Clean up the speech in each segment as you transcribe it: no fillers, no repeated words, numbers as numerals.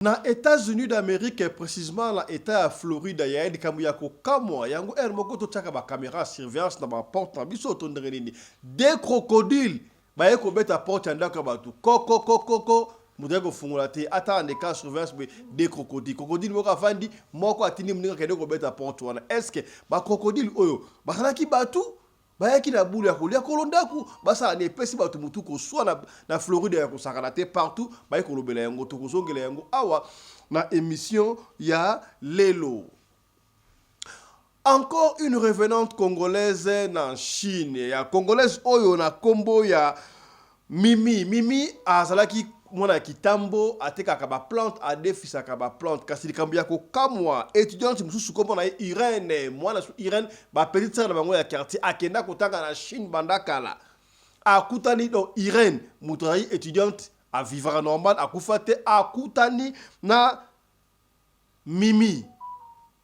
Na États-Unis d'Amérique, précisément la État à Floride, il y a des caméras comme yango er moko to tchaka ba caméra surveillance na ba porte na biso to ndengi des crocodiles ba yeko beta porte ndaka batu koko mudeko fungula te ata en cas surveillance des crocodiles moko afandi moko atini mninga kede ko beta porte wana est-ce que ba crocodile oyo ba kanaki batu bayaki na bulu ya kolia kolondaku basa ne pesi batu mutu ko soit na Floride ya kosakana te partout bayi kolobela yango to kozongela yango awa na émission ya lelo. Encore une revenante congolaise en Chine ya congolaise oyo na kombo ya Mimi azalaki mwana kitambo atekaka ba plante adefisaka ba plante kasi likambo ya kokamwa étudiante mususu kombo na Irène mwana Irène ba petite sœur na bango ya quartier akenda kotanga na Chine bandakala akutani do Irène mutrai étudiante a vivre normal akufate akutani na Mimi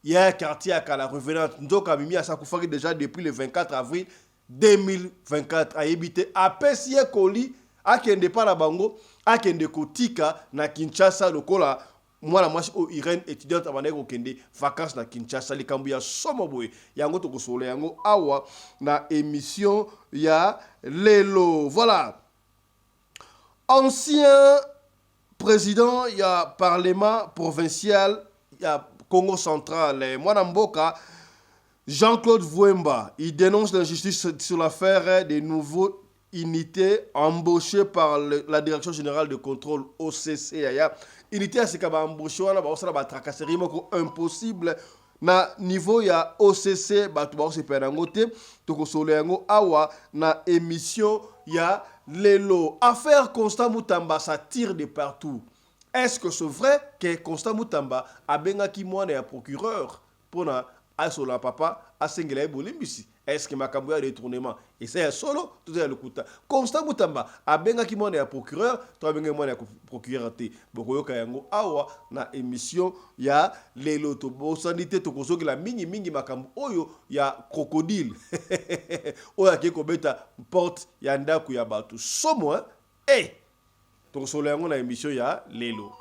ya quartier akala revenante ndoka Mimi asakufaki déjà depuis le 24 avril 2024 a habité à Pessie Koli akende pa na bango akende kotika na Kinshasa lokola mwana mwasi o Irène étudiante abandaki kokende vacances na Kinshasa likambo ya somo boye yango tokosola yango awa na émission ya lelo. Voilà, ancien président ya parlement provincial ya Congo central mwana mboka Jean-Claude Vouemba, il dénonce l'injustice sur l'affaire des nouveaux unités embauchées par la Direction Générale de Contrôle OCC. Unité à ce qu'il y a embauché, on a tracasserie impossible na niveau ya OCC, batu se penangote, toko soleango awa na émission ya lelo. Affaire Constant Mutamba, ça tire de partout. Est-ce que c'est vrai que Constant Mutamba a bengaki mwana ya procureur pour na asola papa asengela ebolimbisi? Est-ce que makambo ya détournement et c'est solo tout est le kuta Constant Mutamba abengaki mwana ya procureur to abenga mwana ya procureur te bokoyoka yango awa na émission ya lelo to bosandite to kozokela mingi makambo oyo ya crocodile oyo akeko beta porte ya ndaku ya batu somo to kosola yango na émission ya lelo.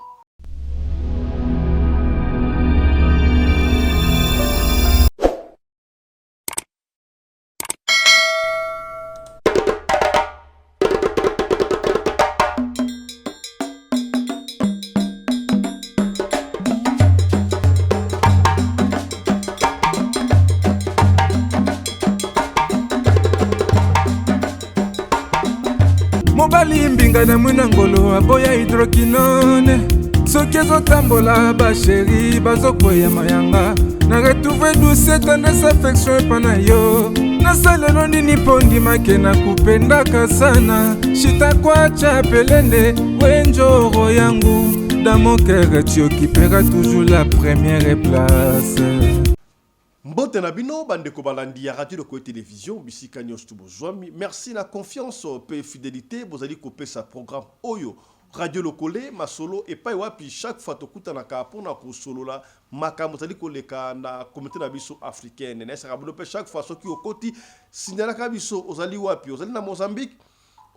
Mobali mbinga na mwina ngolo aboya hydroquinone soki ezotambola basheri bazokwea mayanga na retrouve douce tendresse affection epa na yo nasalelo nini mpo ndimake na kupendaka sana shitakwacha pelende wenjoro yangu dans mon cœur tu occuperas toujours la première place. Mbote na bino bandeko balandi ya radio de télévision bisika nyos tubozwami. Merci la confiance pe fidélité bozali kopé sa programme oyo radio lokole masolo et pa wapi chaque fois tokuta na ka pona ko solo la makambo zali koleka na communauté na biso africaine na sera pe chaque fois soki okoti signala ka biso ozali wapi ozali na Mozambique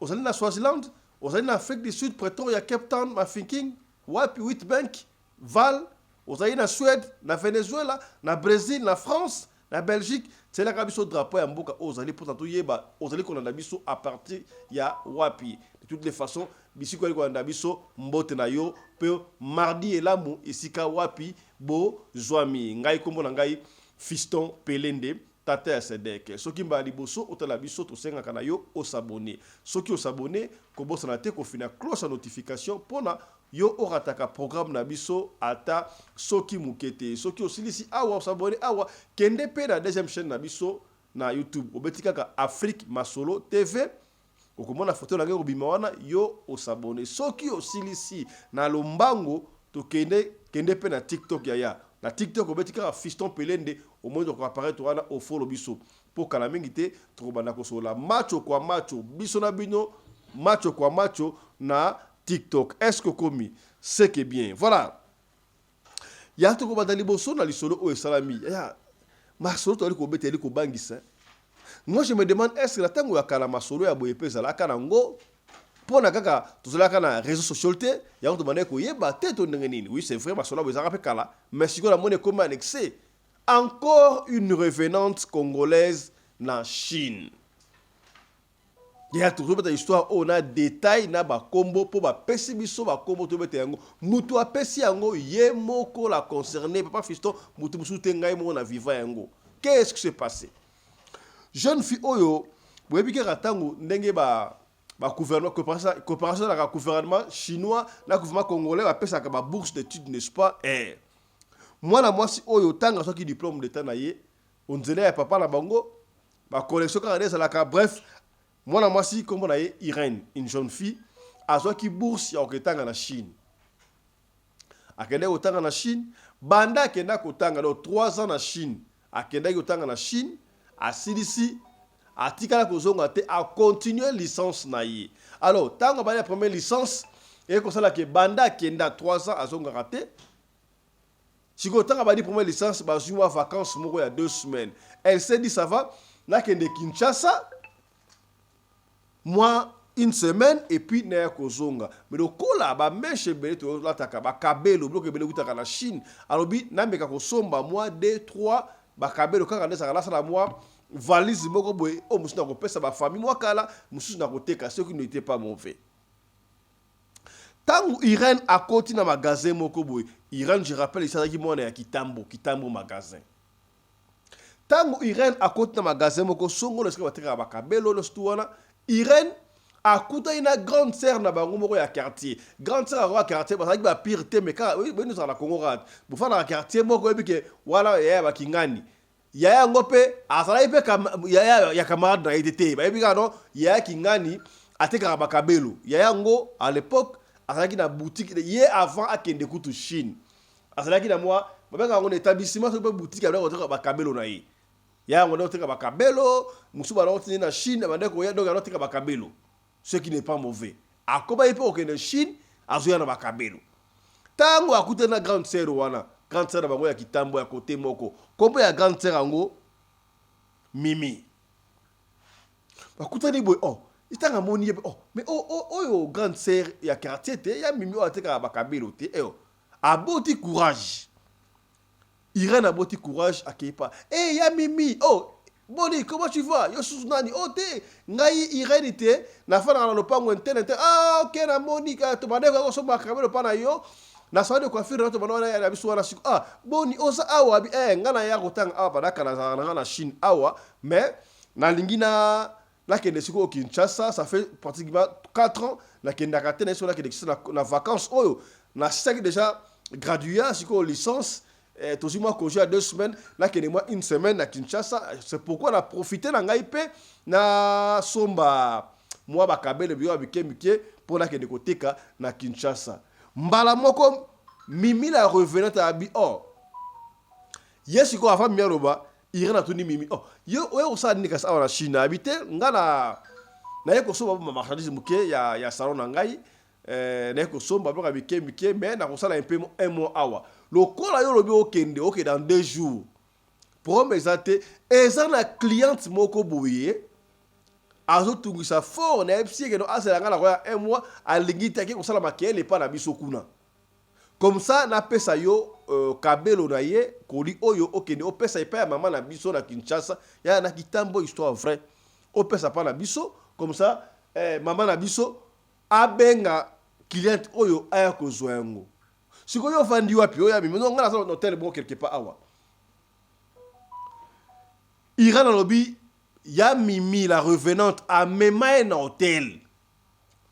ozali na Swaziland ozali na Afrique du Sud Pretoria Cape Town ma thinking wapi Witbank Val ozali na Suède, na Venezuela, na Brésil, na France, na Belgique, c'est là que drapeau ya mboka ozali pour tanto yeba ozali ko na biso à partir ya wapi. De toutes les façons, bisi ko na biso mbote na yo pe mardi elamu esika wapi bo zwami. Ngai kombo na ngai Fiston Pelende tata ya Sedek. Soki mbali boso otala biso to senga kana yo o s'abonner. Soki o s'abonner ko bosa na te ko fina cloche à notification pona yo orataka programme na biso ata soki mukete soki osilisi awa s'abonner awa kende pe na deuxième chaîne na biso na YouTube obetika ka Afrique Masolo TV okomona photo na ngeko bima wana yo osabone soki osilisi na lombango to kende pe na TikTok ya na TikTok obetika ka Fiston Pelende au moins ko apparaître wana au follow biso pour kala mingi te to bana ko sola macho kwa macho biso na bino macho kwa macho na TikTok. Est-ce que comme c'est que bien voilà ya to ko badali boso na lisolo o salami ya masolo to ko beteli ko bangisa. Moi je me demande est-ce que la tango ya kala masolo ya boye pesa la kana ngo Pour na kaka tozalaka na réseaux sociaux te ya to bande ko yeba te to ndenge nini. Oui, c'est vrai masolo bezaka pe kala, mais siko la monnaie comme annexé. Encore une revenante congolaise na Chine. Il y a toujours une histoire on a détail na ba combo pour ba pesi biso ba combo to bete yango mutu a pesi yango ye moko la concerné papa fiston mutu musu te ngai mo na viva yango. Qu'est-ce qui s'est passé? Jeune fille oyo boyebi ke ratango ndenge ba gouvernement coopération na gouvernement chinois na gouvernement congolais ba pesa ka ba bourse d'études n'est-ce pas? Moi la moi si oyo tanga soki diplôme d'état na ye on nzela ya papa na bango ba collection ka ndeza la ka bref. Moi, moi, si, comme on a Irène, une jeune fille, a qui bourse ya oketanga na Chine. Akende otanga na Chine, banda kenda kotanga do 3 ans na Chine. Akende otanga na Chine, a silisi, a tikala kozonga te a continuer licence na ye. Alors, tanga ba la première licence et comme ça là que banda kenda 3 ans azonga raté. Si ko tanga ba di première licence ba zuma vacances moko ya 2 semaines. Elle s'est dit ça va, na kende Kinshasa. Moi, une semaine et puis n'a kozonga. Mais le kola ba meche bele to la taka ba kabelo bloque bele utaka na Chine. Alors bi na meka ko somba moi 2 3 ba kabelo kanga ndesa la sala moi valise moko boy o musuna ko pesa ba famille moi kala musuna ko teka ce qui n'était pas mauvais. Tangu Irène a continué na magasin moko boy. Irène je rappelle il s'agit moi na Kitambo magasin. Tangu Irène a continué na magasin moko songo le ska ba kabelo le stuana. Irène a coûté une grande sœur na bango moko ya quartier. Grande sœur à quartier parce que ba pire te mais quand oui nous la Congo rat. Pour faire na quartier moko ebi ke wala ya ba kingani. Ya ngope asala ipe kam ya camarade na été. Ba ebi ka non ya kingani ateka ba kabelo. Ya ngo à l'époque asala ki na boutique ye avant akende kutu Chine. Asala ki na moi ba nga ngo établissement sur boutique avec ba kabelo na ye. Ya on a ba kabelo musuba na na Chine bande ko ya donc on ba kabelo ce qui n'est pas mauvais a koba ipo ko na Chine azoya na ba kabelo tango akute na grande sœur wana grande sœur bango ya Kitambo ya côté moko kompo ya grande sœur ango Mimi bakutani boy oh itanga moni oh mais yo grande sœur ya quartier te ya Mimi o ateka ba kabelo te aboti courage. Irène a beaucoup de courage à Kepa. Eh, ya Mimi, oh, Boni, comment tu vas? Yo Susnani, oh, te, ngai Irène était, na fa na lopango interne, ah, ok, na Monica, to bade ko so ba kamelo pana yo. Na sa de coiffure na to bana ya biso na siku. Ah, Boni, osa awa bi ngana ya kotanga awa badaka na Chine awa, mais na lingina la kende siko au Kinshasa, ça fait pratiquement 4 ans la kende katena sur la kende na vacances oyo. Na sek déjà gradué siko licence. Toujours moi congé à 2 semaines, là qu'il y a une semaine à Kinshasa, c'est pourquoi on a profité na ngaipe na somba moi bakabe le bureau avec Mike pour la que de côté na Kinshasa. Mbala moko Mimi la revenante à bi oh. Yes ko avant miaroba, il na tuni Mimi. Oh, yo o sa ni ka sa na Chine habité ngana na yeko so ba marchandise muke ya salon na ngai. Na ko somba bloka Mike mais na ko sala un mois awa. Le col yo lobi okende ok dans 2 jours. Pour me zate ezana cliente moko boye. Azo tungu sa fort na FC que no asela ngala kwa un mois alingita ke ko sala makele pa na biso kuna. Comme ça na pesa yo kabelo na ye koli oyo okende o pesa ipa ya mama na biso na Kinshasa ya na Kitambo histoire vrai. O pesa pa na biso comme ça mama na biso abenga client oyo aya ko zoyango. Si vous avez vendu wapi oya Mimi non ngala na hôtel bon quelque part awa. Ira na lobby ya Mimi la revenante a même un hôtel.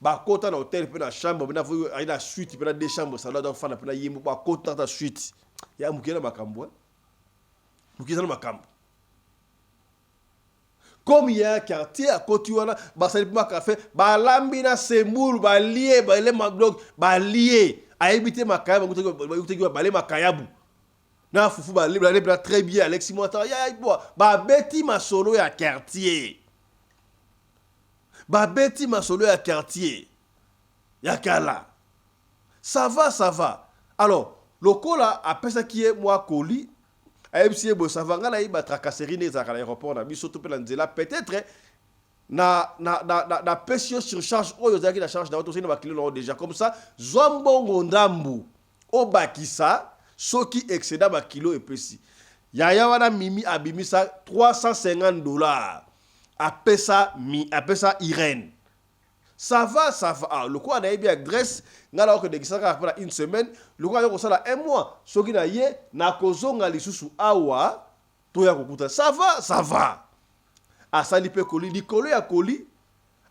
Ba kota na hôtel pe na chambre na vo ina suite pe na 2 chambres ça doit faire na yimbo ba kota ta suite. Ya mukena makambo. Mukena makambo. Comme il y a un quartier à côté ba ça pas café ba lambina semoul ba lié ba les mablog ba lié a évité makayabu balé makayabu na fufu ba libre très bien Alexis Montara ya ba beti masolo ya quartier ba beti masolo ya quartier ya kala ça va alors le cola après ça qui est moi colis AFC bo ça va ngala iba tracasserie les à l'aéroport na biso to pe la nzela peut-être na pesio surcharge oyo zaki na charge na auto sina bakilo na déjà comme ça zombongo ndambu obakisa soki excédent bakilo epesi yaya wana mimi abimisa $350 apesa Irène. Ça va. Ah, le quoi na bien adresse ngala ko de kisaka après une semaine, le quoi ko sala un mois. Soki na ye na kozonga lisusu awa to ya kokuta. Ça va. Asali pe koli likolo ya koli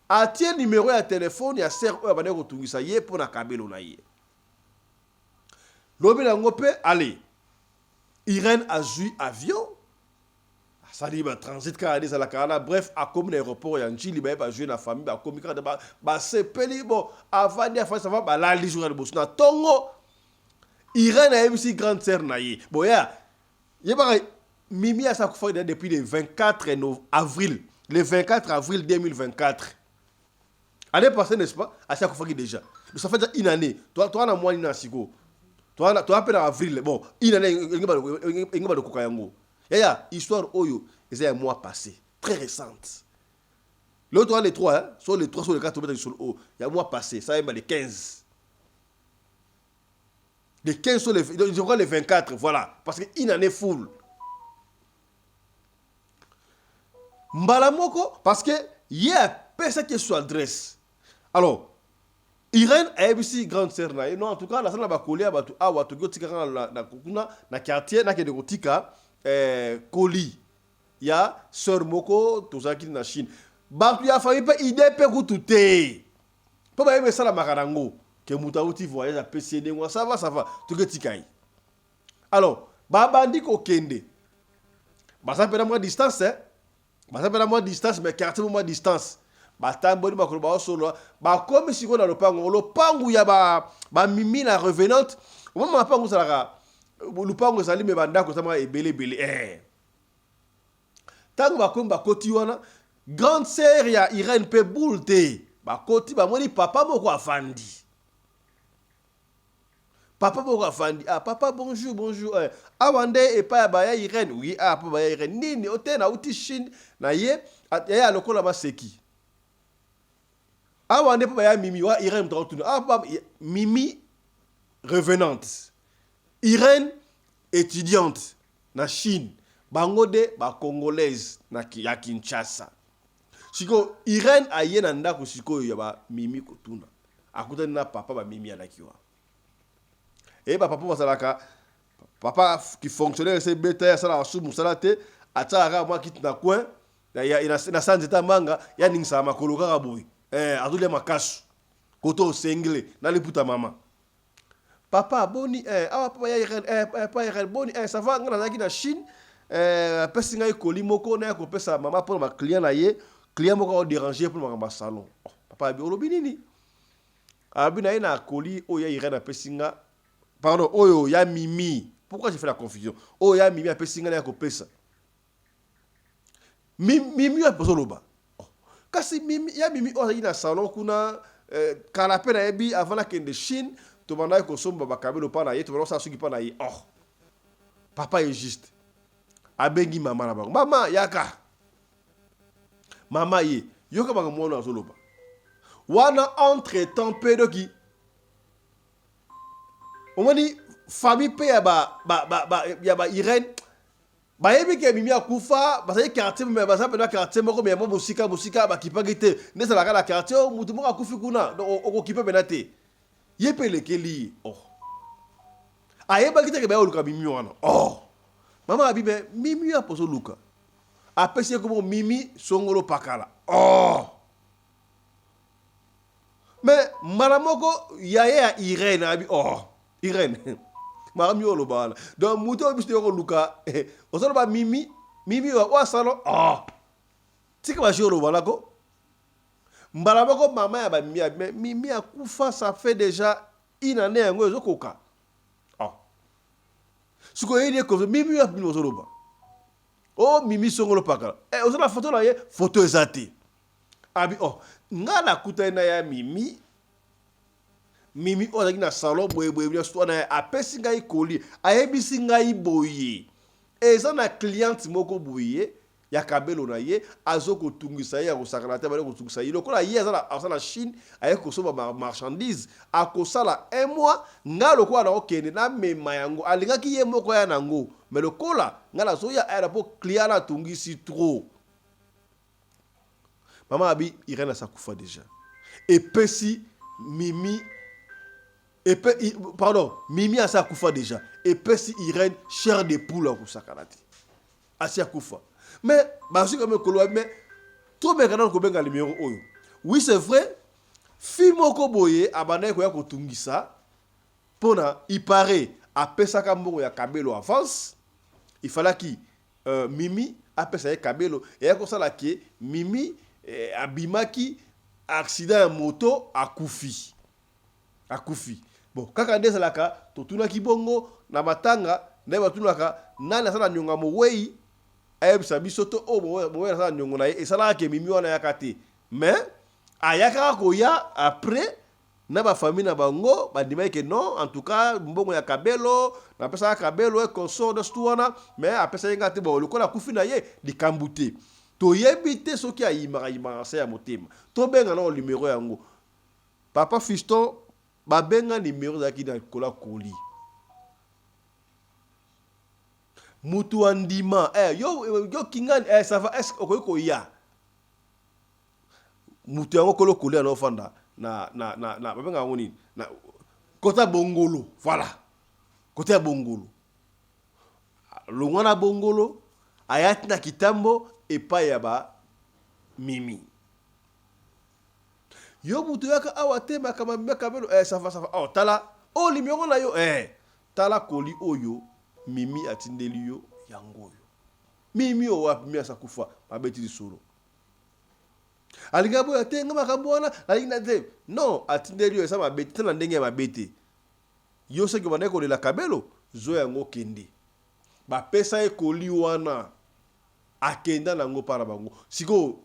atie numéro ya téléphone ya sœur oyo bana ko tungisa ye pour na kabelo na ye. Lobi na ngope allez. Irène a joué avion. Ça dit transit Canada à la Canada bref à comme l'aéroport ya Njili ba jouer na famille ba comme Canada ba sepeli bon avant de faire ça va la li jour de bosuna tongo Irène a aussi grande sœur na ye bon ya ba Mimi a sa kufa depuis le 24 avril 2024 année passée n'est-ce pas à sa kufa déjà ça fait déjà une année toi na moi ni na siko toi appelle en avril bon une année ngeba de kokayango Yaya, histoire Oyo, c'est un mois passé, très récente. L'autre, les trois, hein, sur les 4 sur le haut, il y a un mois passé, ça y est, les 15. Les 15 sur je crois les 24, voilà, parce qu'une année full. Mbalamoko, parce que il y a personne qui est sur adresse. Alors, Irène a aussi grande sœur non en tout cas la salle ba coller ba tu awa to gotika na kokuna na quartier na ke de gotika Koli ya sœur moko tozaki na Chine batu ya famille pe idée pe kututé po ba yeme sala makarango ke mutauti voyage a PCD moi ça va to gotikai alors ba bandi ko kende ba ça peut moi distance hein ba ça peut moi distance mais quartier moi distance ba tamboni ba ko ba solo ba comme si ko na lopangu ya ba mimi na revenante au moment pas ça lupango ezali me bandako sama ebele tango bakombi bakoti wana grande sœur ya Irène pe bulte bakoti bamoni papa moko afandi ah papa bonjour awande epa ba ya Irène oui ah papa ya Irène nini otena uti Chine na ye ya lokola maseki awande papa ya Mimi wa Irène mtotuna ah papa Mimi revenante Irène, étudiante, na Chine, bangode, ba congolaise, na Kinshasa. Siko, Irène a yé nanda ko siko yaba Mimi kotuna. Akuta na papa ba Mimi anakiwa. Et papa basalaka, papa qui fonctionnait c'est bêta ya sala sumu salate, ataka moi qui na coin, na sanzeta manga, ya ningsa makoloka kabui. Adule makasu. Koto sengle, na liputa mama. Papa boni papa ya Irène boni ça va ngana na Chine pesi ngai koli moko na ko pesa mama pour ma client na ye client moko déranger pour ma salon papa bi olobi nini abi na ina koli o ya Irène pesi nga pardon oyo ya Mimi pourquoi j'ai fait la confusion o ya Mimi pesi nga na ko pesa Mimi ya pozoloba kasi Mimi ya Mimi o ina salon kuna canapé na ebi avant la kende Chine to banda ko somba bakabelo pa na ye to banda sa suki pa na ye papa est juste abengi mama na bango mama yaka mama ye yoka bango mwana azoloba wana entre temps pedo ki omoni famille pe ya ba Irène ba yebi ke Mimi akufa ba sa quartier mais ba sa pe na quartier moko mais mo bosika ba kipagite ne sala kala quartier mutu moko akufi kuna o kipe benate yepele keli ayeba kiteke ba oluka Mimi wana mama abibe Mimi aposo luka apesi ko Mimi songolo pakala mais maramoko ya Irène abi Irène marami olo bala donc muto bisti ko luka osolo ba Mimi wa salo tika ba jolo bala ko mbalamoko mama ya ba Mimi akufa ça fait déjà une année yango ezokoka siko yede ko Mimi ya bino zoloba Mimi songolo pakala ozona photo na ye photo ezate abi ngala kutana ya Mimi ozaki na salon boye bien sto na apesi ngai koli ayebisi ngai boye eza na cliente moko boye ya kabelo na ye azoko tungisa ye akosakana te bale kotungisa ye lokola ye azala Chine aye kosoba marchandise akosala 1 mois nga lokola na okende na mema yango alingaki ye moko ya nango mais lokola nga na zoya era po client na tungisi trop mama abi Irène asakufa déjà et pesi Mimi Mimi asakufa déjà et pesi Irène chair de poule akosakana te asiakufa mais basi comme koloa mais trop bien kana ko benga numéro oyo oui c'est vrai fi moko boye abana ko ya kotungisa pona il paraît apesa ka mbongo ya kabelo avance il fallait qui Mimi apesa ya kabelo et ya kosala ki Mimi abimaki accident ya moto akufi bon kaka ndesalaka totunaki bongo na matanga na batunaka nani asala nyonga mowei ayebisa biso to mowei asala nyongo na ye esalaka ke Mimi wana yaka te mais ayaka koya après na bafamille na bango bandimaki ke non en tout cas mbongo ya kabelo napesa kabelo e consort de stuana mais apesa yenga te bo lokola kufi na ye likambu te toyebi te soki ayimaka se ya motema tobenga na numéro yango papa Fiston babenga numéro zaki na kola koli mutu andima yo kingani ça va est-ce ko ya mutu yango kolo koli na ofanda na babenga ngoni na kota bongolo voilà kota bongolo longwana bongolo ayati na kitambo epa ya ba Mimi yo mutu yaka awa tema kama kabelo ça va oh tala oh numéro na yo tala koli oyo Mimi atindeli yo yango yo Mimi o wapi mi asakufa babeti lisolo aligabo ya tenga makambo wana alinga te non atindeli yo esa mabeti tana ndenge ya mabete yo seki bana ko la kabelo zo yango kende ba pesa e koli wana akenda nango para bango siko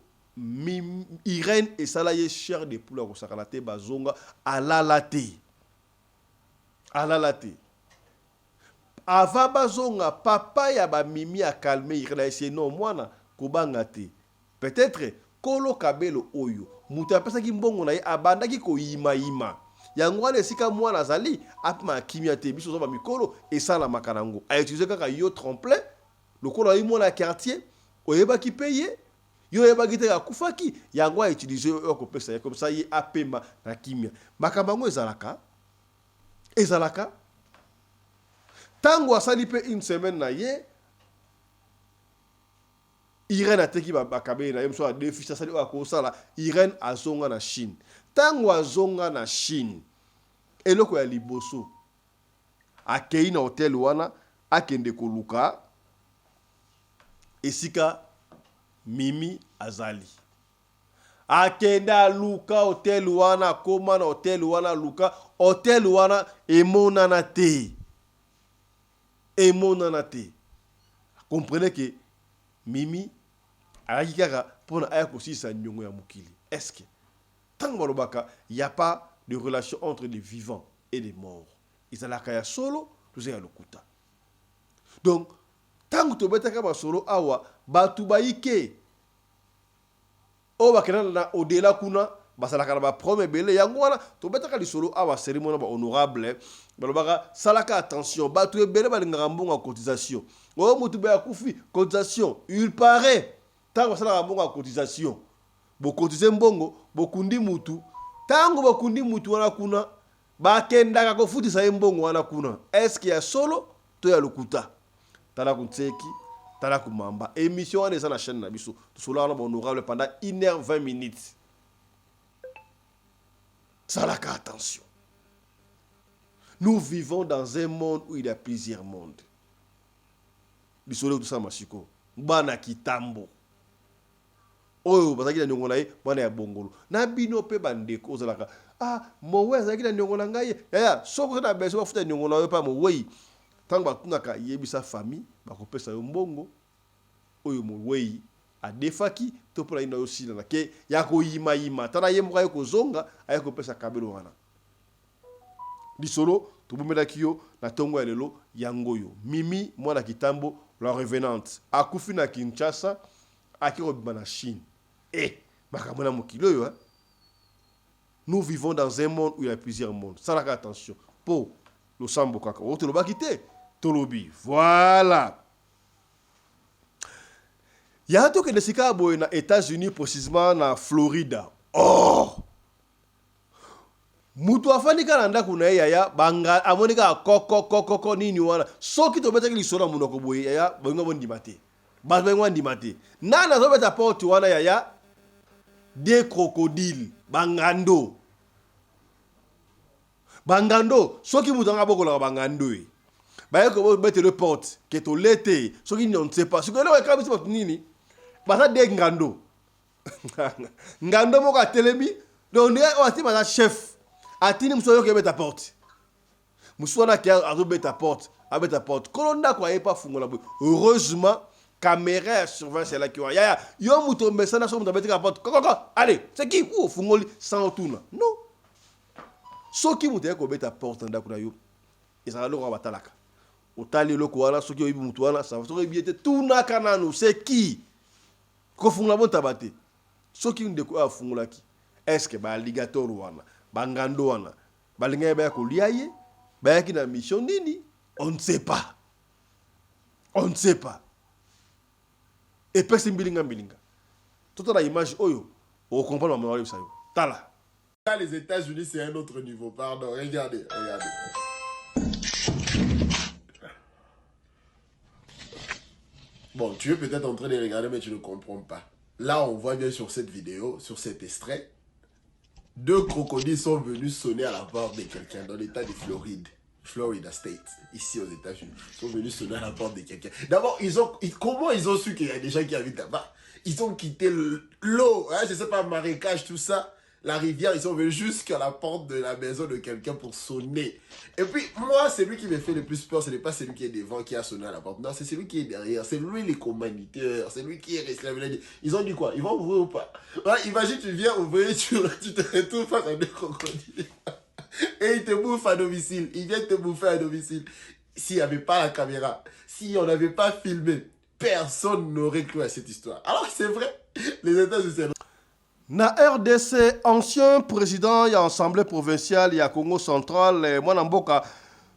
Irène esala ye chair de poule ko sakala te bazonga alala te ava bazonga papa ya ba Mimi a calmé Irène essayer non mwana kobanga te peut-être kolo kabelo oyo mutu apesa ki mbongo na ye abandaki ko yima yango wana esika mwana azali apima kimia te biso zo ba mikolo esala makanango a utiliser kaka yo tremplin lokola yi mwana quartier oyeba ki payer yo yeba ki te akufaki yango a utiliser yo ko pesa comme ça yi apema na kimia makambango ezalaka tango asali pe une semaine na ye Irène ateki bakabe na yemso a deux fils asali akosala Irène azonga na Chine tango azonga na Chine eloko ya liboso akei na hotel wana akende koluka esika Mimi azali akenda luka hotel wana koma na hotel wana luka hotel wana emonana te comprenez que Mimi ayaki kaka pona aya kosisa nyongo ya mokili est-ce que tant balobaka y a pas de relation entre les vivants et les morts ezalaka ya solo toza ya lokuta donc tango tobetaka basolo awa batu bayike o bakena na odela kuna basalaka na ba prome bele yango wana tobetaka lisolo awa cérémonie ba honorable balobaka salaka attention batu ebele balingaka mbongo ya cotisation o mutu ba kufi cotisation il paraît tango salaka mbongo ya cotisation bo cotiser mbongo bokundi mutu tango bokundi mutu wana kuna bakendaka kofutisa ye mbongo wana kuna est-ce qu'il y a solo to ya lokuta tala kunseki tala kumamba émission wana eza na chaîne na biso tosolo wana ba honorable pendant 1h20 minutes salaka attention. Nous vivons dans un monde où il y a plusieurs mondes. Bisolo tout ça machiko. Bana kitambo. Oyo bazaki na nyongo na ye bana ya bongolo. Na bino pe bandeko ozalaka. Ah, mowe azaki na nyongo na ngai. Ya, soko na beso bafuta nyongo na yo pa mowe. Tango batunaka yebisa famille, bakopesa yo mbongo. Oyo mowe a defaki to pola ina yo sila na ke ya ko yima tana ye moko ko zonga aye ko pesa kabelo wana. Lisolo tobumela kiyo na tongo ya lelo yangoyo Mimi mwana kitambo la revenante akufi na Kinshasa akirobima na Chine. Makamona mokilo hein. Nous vivons dans un monde où il y a plusieurs mondes. Ça la attention. Pour le sambo kaka. O toloba kité. Tolobi. Voilà. Il y a un truc de sika boy na États-Unis précisément na Florida. Oh. Mutu afani kana ndaku na yaya banga amonika koko nini wana. Soki to betaki lisona munoko boy yaya bonga bondi mate. Ba bonga bondi mate. Nana zo beta porte wana yaya des crocodiles bangando. Bangando, ceux qui vous ont beaucoup la bangando. Bah que vous mettez le porte, que to l'été, ceux qui ne sait pas, ceux qui ne savent pas nini, bah ça des ngando. Ngando moka telemi, donc on a dit ma chef, a tini msoyo qui met ta porte. Muswana qui a mettre ta porte, a mettre ta porte. Kolonda quoi pas fungola. Heureusement, caméra surveillance là qui ya yo muto mesana so muto mettre la porte. Koko, allez, c'est qui ou fungoli sans tourna. Non. Soki mutu ko beta porte ndako na yo ezala loko batalaka otali loko wana soki oyibi mutu wana ça soki biete tuna kananu c'est qui ko fungula bonta bate soki ndeko afungula ki est-ce que ba alligator wana bangando wana balinga ba ko liaye ba ki na mission nini on ne sait pas et personne bilinga toute la image oyo o comprendre ma mari ça yo tala. Les États-Unis, c'est un autre niveau. Pardon, regardez. Bon, tu es peut-être en train de regarder, mais tu ne comprends pas. Là, on voit bien sur cette vidéo, sur cet extrait, 2 crocodiles sont venus sonner à la porte de quelqu'un dans l'état de Florida State, ici aux États-Unis. Ils sont venus sonner à la porte de quelqu'un. D'abord, comment ils ont su qu'il y a des gens qui habitent là-bas? Ils ont quitté l'eau, hein, je sais pas, marécage, tout ça. La rivière, ils sont venus jusqu'à la porte de la maison de quelqu'un pour sonner. Et puis, moi, celui qui me fait le plus peur, ce n'est pas celui qui est devant qui a sonné à la porte. Non, c'est celui qui est derrière. C'est lui, les commanditaires. C'est lui qui est resté là. Ils ont dit quoi? Ils vont ouvrir ou pas? Voilà, imagine, tu viens ouvrir, tu te retrouves face à des crocodiles. Et ils te bouffent à domicile. Ils viennent te bouffer à domicile. S'il n'y avait pas la caméra, si on n'avait pas filmé, personne n'aurait cru à cette histoire. Alors que c'est vrai, les États-Unis, c'est vrai. Na RDC, ancien président de l'Assemblée provinciale de Congo central, Mwanamboka,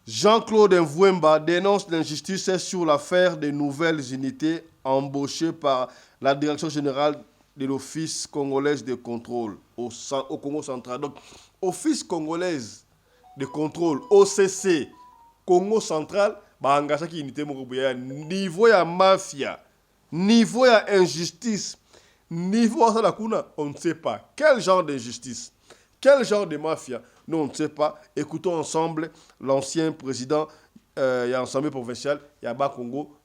Jean-Claude Mvouemba dénonce l'injustice sur l'affaire des nouvelles unités embauchées par la direction générale de l'Office congolais de contrôle au Congo central. Donc, Office congolais de contrôle, OCC, Congo central, engagé qui unité niveau ya mafia, niveau ya injustice. Niveau à la kuna, on ne sait pas. Quel genre d'injustice, quel genre de mafia, nous on ne sait pas. Écoutons ensemble l'ancien président de l'Assemblée provinciale, Yaba Congo,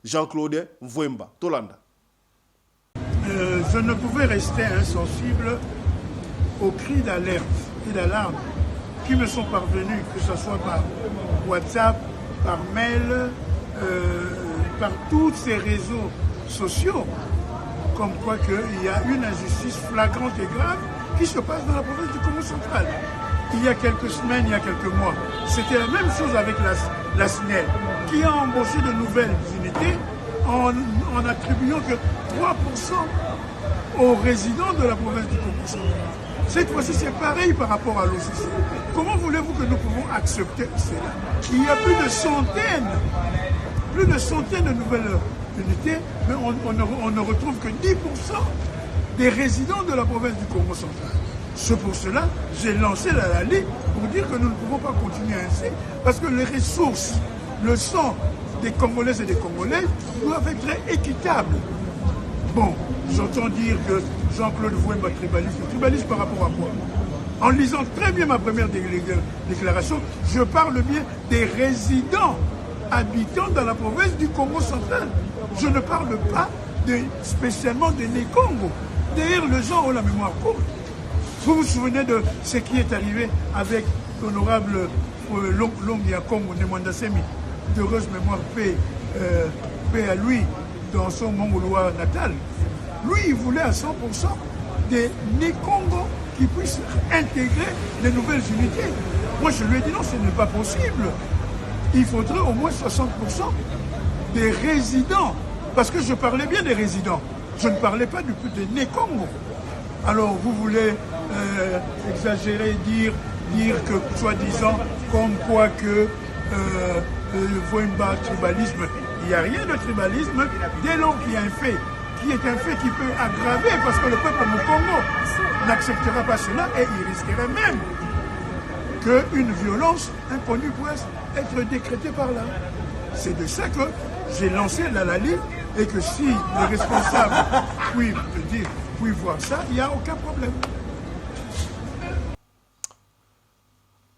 Jean-Claude Mvouemba. Tolanda. Je ne pouvais rester insensible aux cris d'alerte et d'alarme qui me sont parvenus, que ce soit par WhatsApp, par mail, par tous ces réseaux sociaux. Comme quoi qu'il y a une injustice flagrante et grave qui se passe dans la province du Congo central. Il y a quelques semaines, il y a quelques mois, c'était la même chose avec la SNEL, qui a embauché de nouvelles unités en attribuant que 3% aux résidents de la province du Congo central. Cette fois-ci, c'est pareil par rapport à l'OCC. Comment voulez-vous que nous pouvons accepter cela? Il y a plus de centaines de nouvelles unités, mais on ne retrouve que 10% des résidents de la province du Congo central. C'est pour cela que j'ai lancé la ligne pour dire que nous ne pouvons pas continuer ainsi, parce que les ressources, le sang des Congolaises et des Congolais doivent être équitables. Bon, j'entends dire que Jean-Claude Mvouemba tribaliste par rapport à quoi? En lisant très bien ma première déclaration, je parle bien des résidents habitants dans la province du Congo central. Je ne parle pas spécialement des Né-Congo. D'ailleurs, les gens ont la mémoire courte. Vous vous souvenez de ce qui est arrivé avec l'honorable Longia Congo Nemwandasemi, d'heureuse mémoire paix à lui, dans son mongolois natal. Lui, il voulait à 100% des Né-Congo qui puissent intégrer les nouvelles unités. Moi, je lui ai dit non, ce n'est pas possible. Il faudrait au moins 60% des résidents Parce que je parlais bien des résidents. Je ne parlais pas du né Congo. Alors vous voulez exagérer, dire que soi-disant, comme quoi que Voimba tribalisme, il n'y a rien de tribalisme dès lors qu'il y a un fait, qui est un fait qui peut aggraver, parce que le peuple du Congo n'acceptera pas cela et il risquerait même qu'une violence inconnue puisse être décrétée par là. C'est de ça que j'ai lancé la ligne et que si les responsables puis voir ça, il n'y a aucun problème.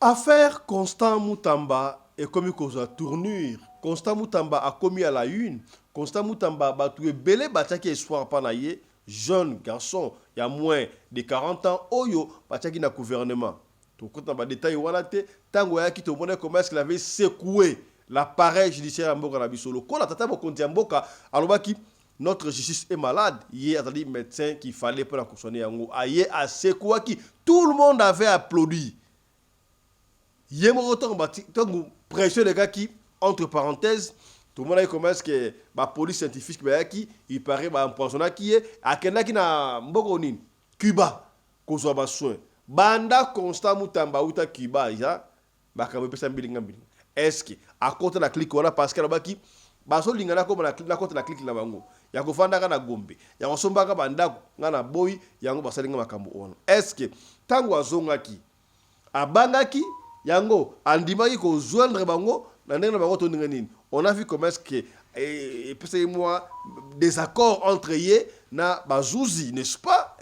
Affaire Constant Moutamba est commis cause à tournure. Constant Moutamba a commis à la une. Constant Moutamba a battu belé bataki espoir panaye, jeune garçon, il y a moins de 40 ans, oyo bataki na gouvernement. Tout compte dans détail walate, tango ya ki to monnaie comment est-ce qu'il avait secoué l'appareil judiciaire à Mboka Nabisolo. Quand la tata Bokonti Mboka, alors qui notre justice est malade, il y a des médecins qu'il fallait pour la consommer yango. Aye a secoué qui tout le monde avait applaudi. Il y a un retour en pression des gars qui, entre parenthèses, tout le monde a commencé que la police scientifique qui il paraît un poissonnat qui est à quelqu'un qui n'a pas Cuba qu'on soit besoin. Banda Constant Moutamba ou ta Cuba ya ba ka pesa mbilinga mbilinga. Est-ce que à côté de la clique wala parce que là baki baso lingana ko na côté la clique la bango ya ko fanda kana gombe ya ko somba ka banda ngana boy yango basalinga makambo ono. Est-ce que tango azonga ki abangaki yango andimaki ko joindre bango na ndenge bango to ndenge nini. On a vu comment est-ce que et moi des accords entre yé na bazouzi, n'est-ce pas?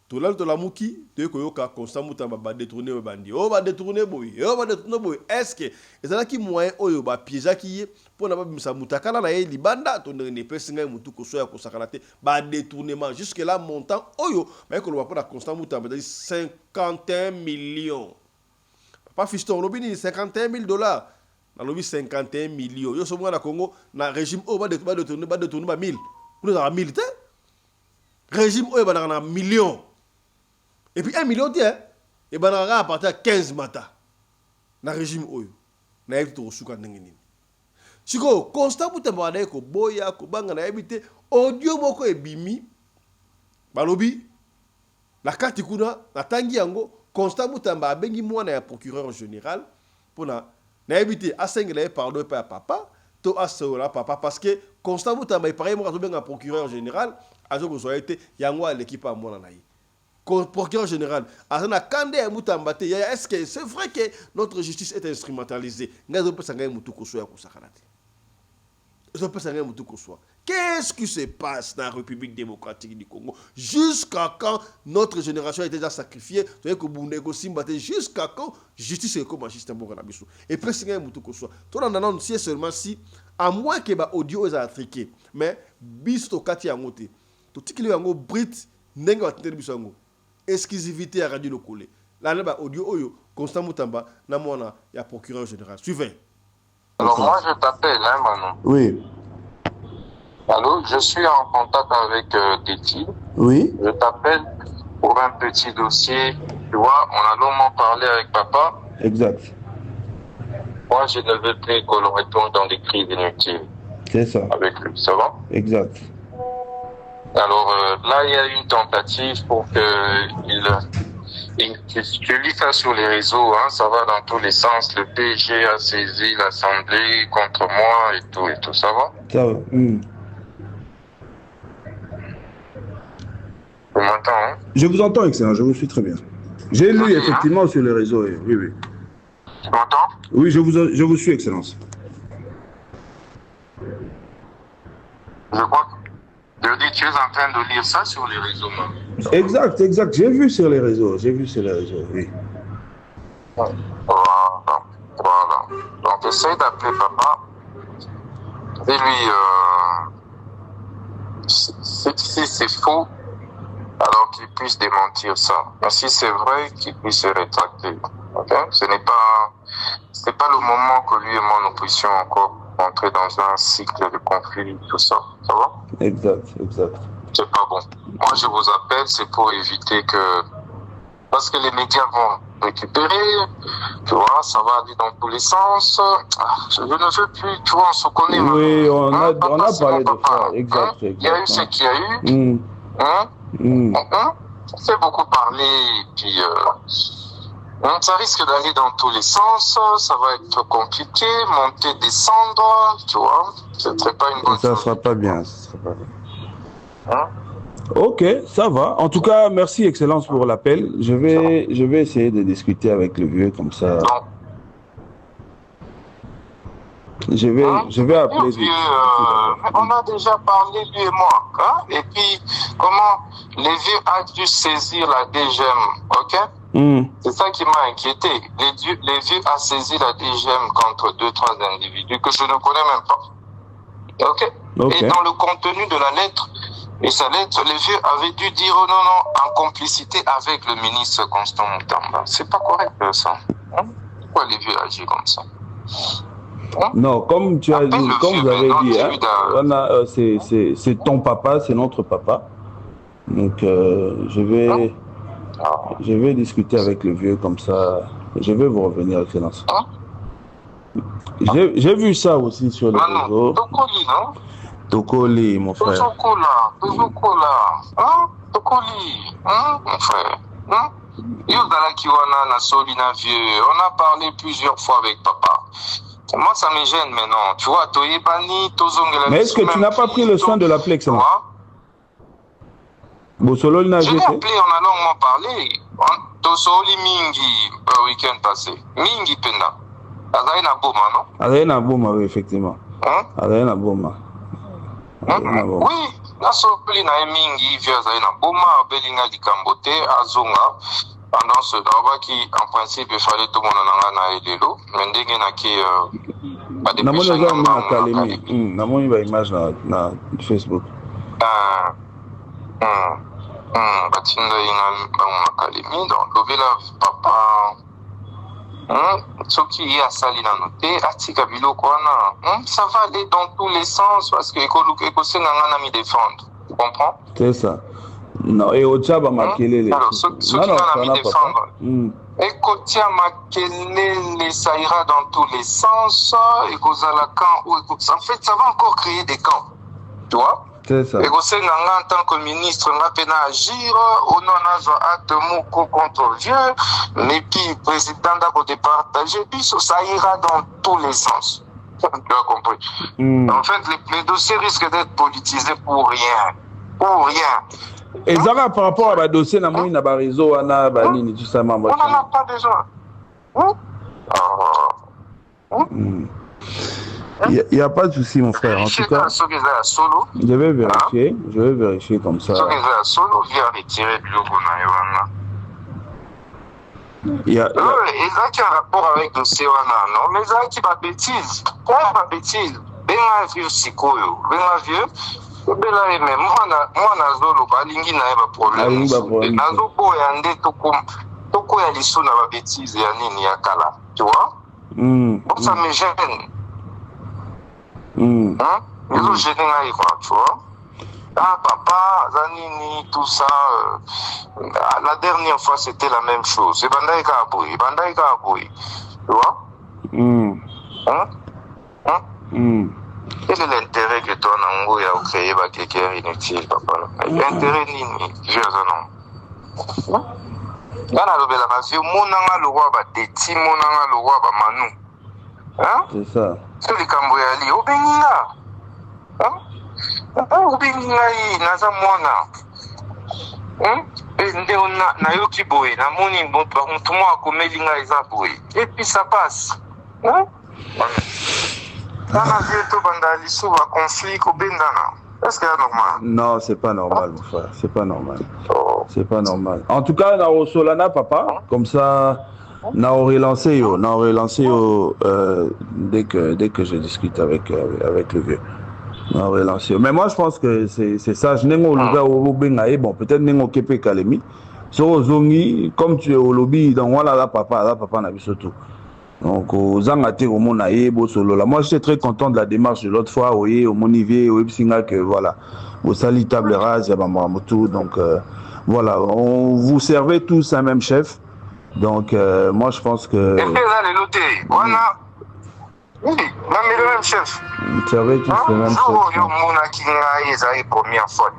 Tout l'autre de la mouki, tu koyoka Constant Moutamba ba détourner bandi. Oh ba détourner boy. Est-ce que et ça qui moyen oyo ba piège qui pour na ba bimisa mutakala na yeli banda to ne pesa ngai mutu ko soya ko sakalate ba détournement jusque là montant oyo mais que le va pour Constant Moutamba 51 millions. Papa fiston lobini $51,000. Dans le 51 millions. Yo sommes na Congo na régime au ba détourner ba 1000. Nous avons 1000 té. Régime au ba na millions. Et puis 1 million tiens, et ben on a à partir de 15 mata. Na régime oyo. Na yebi to suka ndengeni. Siko Constant Moutamba na ko boya ko banga na yebite audio moko ebimi. Balobi la carte kuna na tangi yango Constant Moutamba bengi mwana ya procureur général pour na yebite asengela pardon pa papa to asola papa parce que Constant Moutamba pareil mo to benga procureur général azo ko soyete yango à l'équipe à mwana na yi. Procureur général, est-ce que c'est vrai que notre justice est instrumentalisée? Qu'est-ce qui se passe dans la République démocratique du Congo? Jusqu'à quand notre génération est déjà sacrifiée? Jusqu'à quand justice est comme un système? Et puis, c'est un tout c'est seulement si, à moins que l'audio est attriqué, mais bis to kati yangote, tout ce qui est en Brit, n'est pas exclusivité à Radio Lokolé. Là, audio oyo, Constant Moutamba, namona, il y a procureur général. Suivez. Alors, moi, je t'appelle, hein, Manon. Oui. Allô, je suis en contact avec Teti. Oui. Je t'appelle pour un petit dossier. Tu vois, on a longuement parlé avec papa. Exact. Moi, je ne veux plus qu'on retombe dans des crises inutiles. C'est ça. Avec lui, ça va? Exact. Alors là, il y a une tentative pour que je lis ça sur les réseaux, hein, ça va dans tous les sens. Le PG a saisi l'Assemblée contre moi et tout, ça va? Ça va. Tu m'entends, hein? Je vous entends, excellent, je vous suis très bien. J'ai lu effectivement sur les réseaux, oui. Tu m'entends? Oui, je vous suis, Excellence. Je crois que je dis, tu es en train de lire ça sur les réseaux, man. Exact. J'ai vu sur les réseaux, oui. Voilà. Donc, essaye d'appeler papa. Dis-lui, si c'est faux, alors qu'il puisse démentir ça. Mais si c'est vrai, qu'il puisse se rétracter. Okay? Ce n'est pas le moment que lui et moi nous puissions encore entrer dans un cycle de conflit, tout ça. Ça va? Exact. C'est pas bon. Moi, je vous appelle, c'est pour éviter que... parce que les médias vont récupérer, tu vois, ça va aller dans tous les sens. Je ne veux plus, tu vois, on se connaît. Oui, on a parlé de ça, exact. Il y a eu ce qu'il y a eu. Ça fait beaucoup parler, et puis ça risque d'aller dans tous les sens, ça va être compliqué, monter, descendre, tu vois, ce ne serait pas une bonne chose. Ça ne sera pas bien, ça sera pas bien. Ok, ça va. En tout cas, merci Excellence pour l'appel. Je vais essayer de discuter avec le vieux comme ça. Je vais appeler. Vieux, on a déjà parlé, lui et moi. Hein? Et puis, comment les vieux ont dû saisir la DGM, ok? C'est ça qui m'a inquiété. Les vieux ont saisi la DGM contre 2-3 individus que je ne connais même pas. Ok? Et dans le contenu de la lettre, et sa lettre, les vieux avaient dû dire non, en complicité avec le ministre Constant Moutamba. C'est pas correct ça. Hein? Pourquoi les vieux agissent comme ça? Hein? Non, comme tu as dit, comme vous avez dit, hein, c'est ton papa, c'est notre papa. Donc je vais discuter avec le vieux comme ça. Je vais vous revenir, Excellence. J'ai vu ça aussi sur les réseaux. Tokoli, mon frère. Tozokola. Hein? Tokoli. Hein, mon frère. Hein? On a parlé plusieurs fois avec papa. Moi, ça me gêne maintenant. Tu vois, mais est-ce que tu n'as pas pris le soin de l'appeler, Excellence? J'ai appelé, on a longuement parlé. Tosoli Mingi, le week-end passé. Mingi Penda. Azaïna Boma, non? Azaïna Boma, oui, effectivement. Azaïna Boma. Oui, nasopeli na mingi via Azaïna Boma, Belinga di Kambote, Azonga. Pendant ce temps qui, en principe, il fallait tout le monde en Elelo. Mais dès qu'il y a une image na Facebook. Donc, papa, ce qui est à Salina noté, Atika Bilo Kwana, ça va aller dans tous les sens parce que Ekosé n'a rien à me défendre. Tu comprends? C'est ça. Non, et au Tchaba Makelele. Alors, ce qui n'a rien à me défendre. Ekotia Makelele, ça ira dans tous les sens. En fait, ça va encore créer des camps. Tu vois? C'est ça. Ekosé n'a en tant que ministre, n'a pas à agir. On en a acte moko contre vieux. Mais puis, président d'à côté partagé, puis ça ira dans tous les sens. Tu as compris? En fait, les dossiers risquent d'être politisés pour rien. Pour rien. Et ça va par rapport à la dossier, on a un réseau, on a tout ça. On n'en a pas besoin. Il n'y a pas de souci, mon frère. En tout cas, je vais vérifier comme ça. Il y a qui a un rapport avec le Sewana, non? Mais ça qui va bêtise. Quoi, pas bêtise? Ben vieux Sikoyo, ben vieux. Mais moi, Nazolo, Balingi n'a pas problème. Nazoko et Ande Toko et Alisso n'a pas bêtise et Anini Yakala. Tu vois? Bon, ça me gêne. Ils ont gêné là, quoi, tu vois? Ah, papa, Zanini, tout ça. La dernière fois, c'était la même chose. C'est Bandai Kaboui. Tu vois? Quel est l'intérêt que toi, Nango, a créé quelqu'un inutile, papa? L'intérêt, Nini, je sais non. Yana lobela ma vie, monanga le roi, Deti, monanga le roi, Manu. Hein? C'est ça. C'est le Camboyali, Obenga. Hein? Obenga, Naza Mwana. Et na yoki boy, na moni, tout le monde a linga eza boy. Et puis ça passe. Hein? Est-ce que c'est normal? Non, c'est pas normal, mon frère. C'est pas normal. C'est pas normal. En tout cas, na Solana, papa, comme ça, na relancé dès que je discute avec le vieux. Na relancé. Mais moi, je pense que c'est ça. Je n'ai pas au Bengaï. Bon, peut-être n'ai pas Kepe Kalemi. Sur Ozongi, comme tu es au lobby, donc voilà, là, papa n'a vu surtout. Donc, aux Angati, au Monaïe, Bosolo. Moi, j'étais très content de la démarche de l'autre fois, au Monivier, au Epsinga, que voilà, au Sali Table Rase, tout. Donc, voilà, vous servez tous un même chef. Donc, moi, je pense que... Et puis, là, les lotés, voilà. Oui, mais le même chef. Vous servez tous le même chef. Première fois.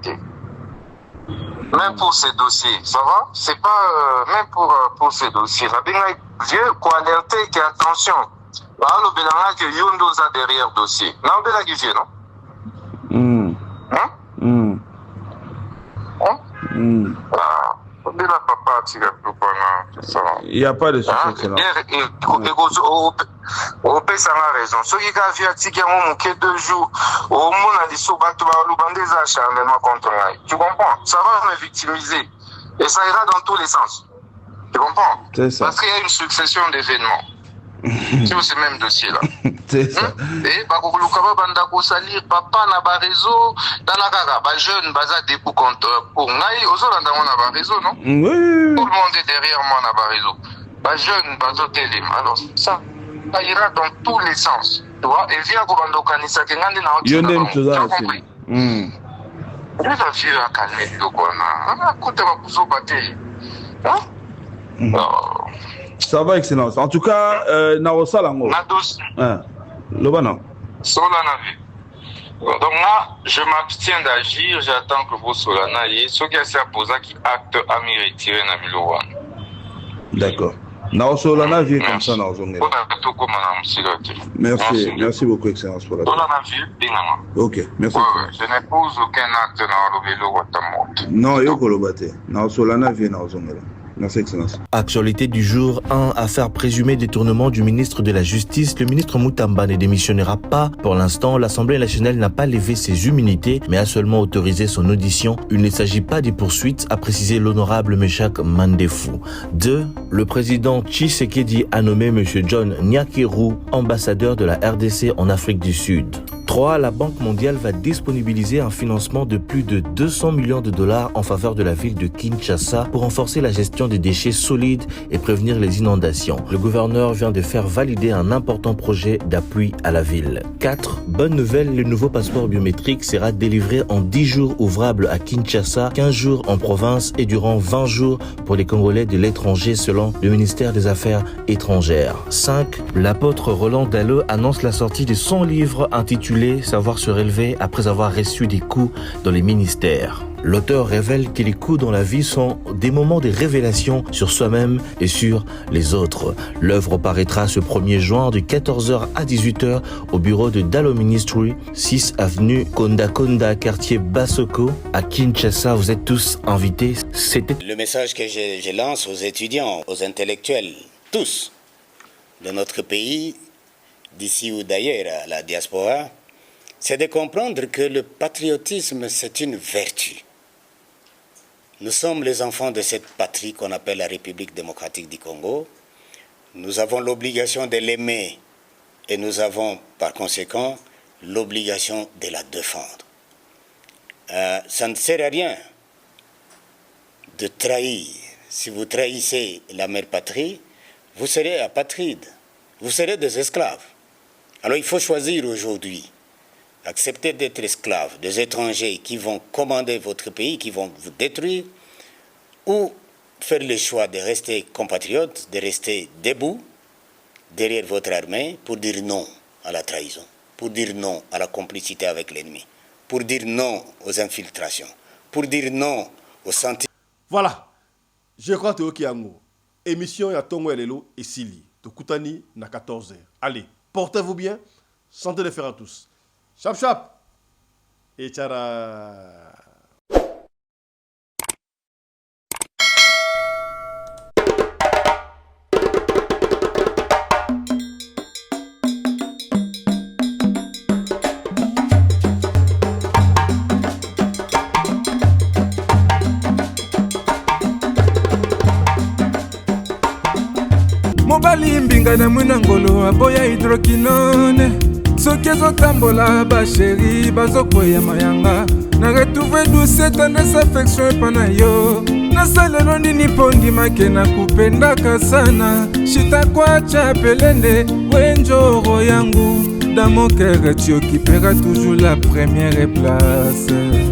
Même pour ces dossiers, ça va? C'est pas... même pour ces dossiers. La vieux, quoi, alerter, que attention. Là, le Bélanga, que Yondo a derrière dossier. Non, Bélanga, qui vient, non? Il n'y a pas de souci. Au pays, ça a raison. Ceux qui ont vu à Tika, on a 2 jours, au monde a dit, tu comprends? Ça va me victimiser. Et ça ira dans tous les sens. Tu comprends? C'est ça. Parce qu'il y a une succession d'événements. Sur ce même dossier-là. C'est ça. Et Bakoulukaba Bandako Salir, papa n'a pas réseau, Tanakara, jeune, baza des coups contre Naï, Ozolanda, on n'a pas réseau, non? Oui. Tout le monde est derrière moi, on n'a pas réseau. Jeune, bazo télim. Alors, ça ira dans tous les sens. Tu vois? Et via Gobando Kanisa, Kengandi n'a pas tu as compris? Je vais à calmer le Gouana. Écoute, ma pousse au bâté. Ça va, Excellence. En tout cas, Narosa Lango. Lobana. Donc là, je m'abstiens d'agir, j'attends que vous Solana et ce qui a posé qui acte à m'y retirer Namilowan. D'accord. Narosolana vient comme ça, Narozongé. Merci beaucoup, Excellence, pour la Ok, merci. Je n'épouse aucun acte dans le vélo. Non, Yoko Lobate. Narosolana vient Narozongé. Merci, Excellence. Actualité du jour 1, affaire présumée détournement du ministre de la Justice. Le ministre Moutamba ne démissionnera pas. Pour l'instant, l'Assemblée nationale n'a pas levé ses immunités, mais a seulement autorisé son audition. Il ne s'agit pas des poursuites, a précisé l'honorable Meshak Mandefou. 2. Le président Tshisekedi a nommé M. John Nyakeru ambassadeur de la RDC en Afrique du Sud. 3. La Banque mondiale va disponibiliser un financement de plus de 200 millions de dollars en faveur de la ville de Kinshasa pour renforcer la gestion des déchets solides et prévenir les inondations. Le gouverneur vient de faire valider un important projet d'appui à la ville. 4. Bonne nouvelle, le nouveau passeport biométrique sera délivré en 10 jours ouvrables à Kinshasa, 15 jours en province et durant 20 jours pour les Congolais de l'étranger selon le ministère des Affaires étrangères. 5. L'apôtre Roland Dalleux annonce la sortie de son livre intitulé Savoir se relever après avoir reçu des coups dans les ministères. L'auteur révèle que les coups dans la vie sont des moments de révélation sur soi-même et sur les autres. L'œuvre paraîtra ce 1er juin de 14h à 18h au bureau de Dallo Ministry, 6 avenue Konda Konda, quartier Basoko, à Kinshasa. Vous êtes tous invités. C'était le message que je lance aux étudiants, aux intellectuels, tous de notre pays, d'ici ou d'ailleurs à la diaspora, c'est de comprendre que le patriotisme, c'est une vertu. Nous sommes les enfants de cette patrie qu'on appelle la République démocratique du Congo. Nous avons l'obligation de l'aimer et nous avons par conséquent l'obligation de la défendre. Ça ne sert à rien de trahir. Si vous trahissez la mère patrie, vous serez apatride, vous serez des esclaves. Alors il faut choisir aujourd'hui. Accepter d'être esclaves des étrangers qui vont commander votre pays, qui vont vous détruire, ou faire le choix de rester compatriotes, de rester debout derrière votre armée pour dire non à la trahison, pour dire non à la complicité avec l'ennemi, pour dire non aux infiltrations, pour dire non aux sentiments. Voilà, je crois que c'est OK. Émission ya Tongo Elelo et Sili. Tokutani na 14h. Allez, portez-vous bien. Santé de fer à tous. Chap chap. Et tchara. mobali mbinga na mwina ngolo aboya hydroquinone soki ezotambola basheri bazokwea mayanga na retrouve douce tendresse affection epa na yo nasalelo nini mpo ndimake na kupendaka sana shitakwacha pelende wenjoro yangu dans mon cœur tu occuperas toujours la première place.